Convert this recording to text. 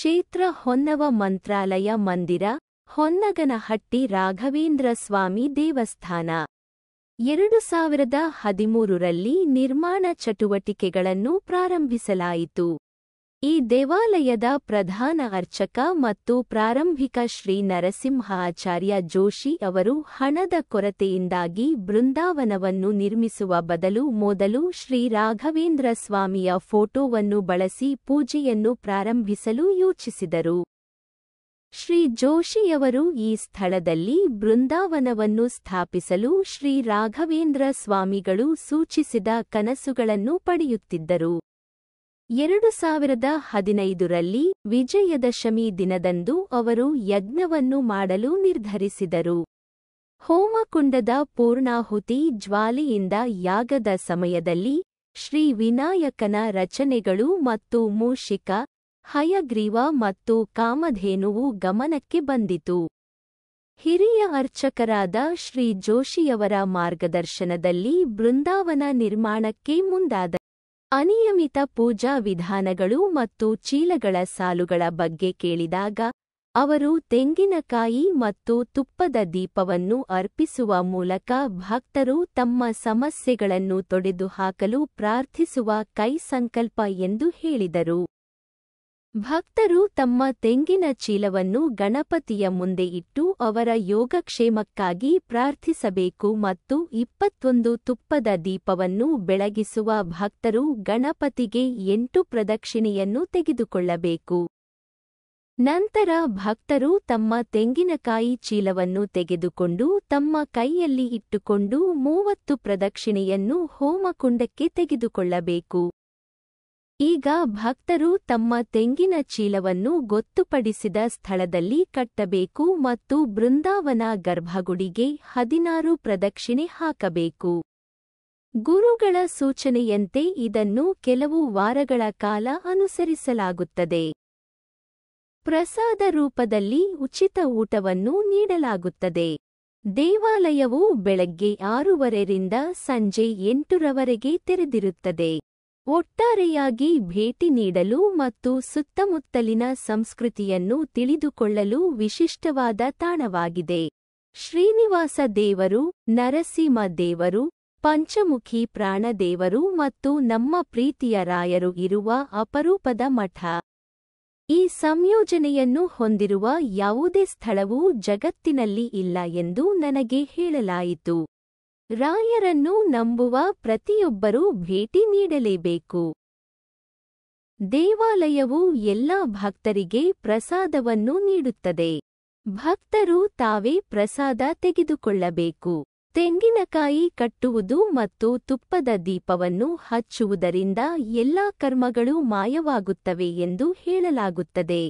ಕ್ಷೇತ್ರ ಹೊನ್ನವ ಮಂತ್ರಾಲಯ ಮಂದಿರ, ಹೊನ್ನಗನಹಟ್ಟಿ ರಾಘವೇಂದ್ರ ಸ್ವಾಮಿ ದೇವಸ್ಥಾನ 2013ರಲ್ಲಿ ನಿರ್ಮಾಣ ಚಟುವಟಿಕೆಗಳನ್ನು ಪ್ರಾರಂಭಿಸಲಾಯಿತು. ಈ ದೇವಾಲಯದ ಪ್ರಧಾನ ಅರ್ಚಕ ಮತ್ತು ಪ್ರಾರಂಭಿಕ ಶ್ರೀ ನರಸಿಂಹ ಆಚಾರ್ಯ ಜೋಶಿ ಅವರು ಹಣದ ಕೊರತೆಯಿಂದಾಗಿ ಬೃಂದಾವನವನ್ನು ನಿರ್ಮಿಸುವ ಬದಲು ಮೊದಲು ಶ್ರೀ ರಾಘವೇಂದ್ರ ಸ್ವಾಮಿಯ ಫೋಟೋವನ್ನು ಬಳಸಿ ಪೂಜೆಯನ್ನು ಪ್ರಾರಂಭಿಸಲು ಯೋಚಿಸಿದರು. ಶ್ರೀ ಜೋಶಿಯವರು ಈ ಸ್ಥಳದಲ್ಲಿ ಬೃಂದಾವನವನ್ನು ಸ್ಥಾಪಿಸಲು ಶ್ರೀ ರಾಘವೇಂದ್ರ ಸ್ವಾಮಿಗಳು ಸೂಚಿಸಿದ ಕನಸುಗಳನ್ನು ಪಡೆಯುತ್ತಿದ್ದರು. 2015ರಲ್ಲಿ ವಿಜಯದಶಮಿ ದಿನದಂದು ಅವರು ಯಜ್ಞವನ್ನು ಮಾಡಲು ನಿರ್ಧರಿಸಿದರು. ಹೋಮಕುಂಡದ ಪೂರ್ಣಾಹುತಿ ಜ್ವಾಲೆಯಿಂದ ಯಾಗದ ಸಮಯದಲ್ಲಿ ಶ್ರೀ ವಿನಾಯಕನ ರಚನೆಗಳು ಮತ್ತು ಮೂಷಿಕ, ಹಯಗ್ರೀವ ಮತ್ತು ಕಾಮಧೇನುವು ಗಮನಕ್ಕೆ ಬಂದಿತು. ಹಿರಿಯ ಅರ್ಚಕರಾದ ಶ್ರೀ ಜೋಶಿಯವರ ಮಾರ್ಗದರ್ಶನದಲ್ಲಿ ಬೃಂದಾವನ ನಿರ್ಮಾಣಕ್ಕೆ ಮುಂದಾದ. ಅನಿಯಮಿತ ಪೂಜಾ ವಿಧಾನಗಳು ಮತ್ತು ಚೀಲಗಳ ಸಾಲುಗಳ ಬಗ್ಗೆ ಕೇಳಿದಾಗ ಅವರು ತೆಂಗಿನಕಾಯಿ ಮತ್ತು ತುಪ್ಪದ ದೀಪವನ್ನು ಅರ್ಪಿಸುವ ಮೂಲಕ ಭಕ್ತರು ತಮ್ಮ ಸಮಸ್ಯೆಗಳನ್ನು ತೊಡೆದುಹಾಕಲು ಪ್ರಾರ್ಥಿಸುವ ಕೈ ಸಂಕಲ್ಪ ಎಂದು ಹೇಳಿದರು. ಭಕ್ತರು ತಮ್ಮ ತೆಂಗಿನ ಚೀಲವನ್ನು ಗಣಪತಿಯ ಮುಂದೆ ಇಟ್ಟು ಅವರ ಯೋಗಕ್ಷೇಮಕ್ಕಾಗಿ ಪ್ರಾರ್ಥಿಸಬೇಕು ಮತ್ತು 21 ತುಪ್ಪದ ದೀಪವನ್ನು ಬೆಳಗಿಸುವ ಭಕ್ತರು ಗಣಪತಿಗೆ 8 ಪ್ರದಕ್ಷಿಣೆಯನ್ನು ತೆಗೆದುಕೊಳ್ಳಬೇಕು. ನಂತರ ಭಕ್ತರು ತಮ್ಮ ತೆಂಗಿನಕಾಯಿ ಚೀಲವನ್ನು ತೆಗೆದುಕೊಂಡು ತಮ್ಮ ಕೈಯಲ್ಲಿ ಇಟ್ಟುಕೊಂಡು 30 ಪ್ರದಕ್ಷಿಣೆಯನ್ನು ಹೋಮಕುಂಡಕ್ಕೆ ತೆಗೆದುಕೊಳ್ಳಬೇಕು. ಈಗ ಭಕ್ತರು ತಮ್ಮ ತೆಂಗಿನ ಚೀಲವನ್ನು ಗೊತ್ತುಪಡಿಸಿದ ಸ್ಥಳದಲ್ಲಿ ಕಟ್ಟಬೇಕು ಮತ್ತು ಬೃಂದಾವನ ಗರ್ಭಗುಡಿಗೆ 16 ಪ್ರದಕ್ಷಿಣೆ ಹಾಕಬೇಕು. ಗುರುಗಳ ಸೂಚನೆಯಂತೆ ಇದನ್ನು ಕೆಲವು ವಾರಗಳ ಕಾಲ ಅನುಸರಿಸಲಾಗುತ್ತದೆ. ಪ್ರಸಾದ ರೂಪದಲ್ಲಿ ಉಚಿತ ಊಟವನ್ನು ನೀಡಲಾಗುತ್ತದೆ. ದೇವಾಲಯವು ಬೆಳಗ್ಗೆ 6:30ರಿಂದ ಸಂಜೆ 8ರವರೆಗೆ ತೆರೆದಿರುತ್ತದೆ. ಒಟ್ಟಾರೆಯಾಗಿ ಭೇಟಿ ನೀಡಲು ಮತ್ತು ಸುತ್ತಮುತ್ತಲಿನ ಸಂಸ್ಕೃತಿಯನ್ನು ತಿಳಿದುಕೊಳ್ಳಲು ವಿಶಿಷ್ಟವಾದ ತಾಣವಾಗಿದೆ. ಶ್ರೀನಿವಾಸ ದೇವರು, ನರಸಿಂಹ ದೇವರು, ಪಂಚಮುಖಿ ಪ್ರಾಣದೇವರು ಮತ್ತು ನಮ್ಮ ಪ್ರೀತಿಯ ರಾಯರು ಇರುವ ಅಪರೂಪದ ಮಠ. ಈ ಸಂಯೋಜನೆಯನ್ನು ಹೊಂದಿರುವ ಯಾವುದೇ ಸ್ಥಳವೂ ಜಗತ್ತಿನಲ್ಲಿ ಇಲ್ಲ ಎಂದು ನನಗೆ ಹೇಳಲಾಯಿತು. ರಾಯರನ್ನು ನಂಬುವ ಪ್ರತಿಯೊಬ್ಬರೂ ಭೇಟಿ ನೀಡಲೇಬೇಕು. ದೇವಾಲಯವು ಎಲ್ಲಾ ಭಕ್ತರಿಗೆ ಪ್ರಸಾದವನ್ನು ನೀಡುತ್ತದೆ. ಭಕ್ತರು ತಾವೇ ಪ್ರಸಾದ ತೆಗೆದುಕೊಳ್ಳಬೇಕು. ತೆಂಗಿನಕಾಯಿ ಕಟ್ಟುವುದು ಮತ್ತು ತುಪ್ಪದ ದೀಪವನ್ನು ಹಚ್ಚುವುದರಿಂದ ಎಲ್ಲಾ ಕರ್ಮಗಳು ಮಾಯವಾಗುತ್ತವೆ ಎಂದು ಹೇಳಲಾಗುತ್ತದೆ.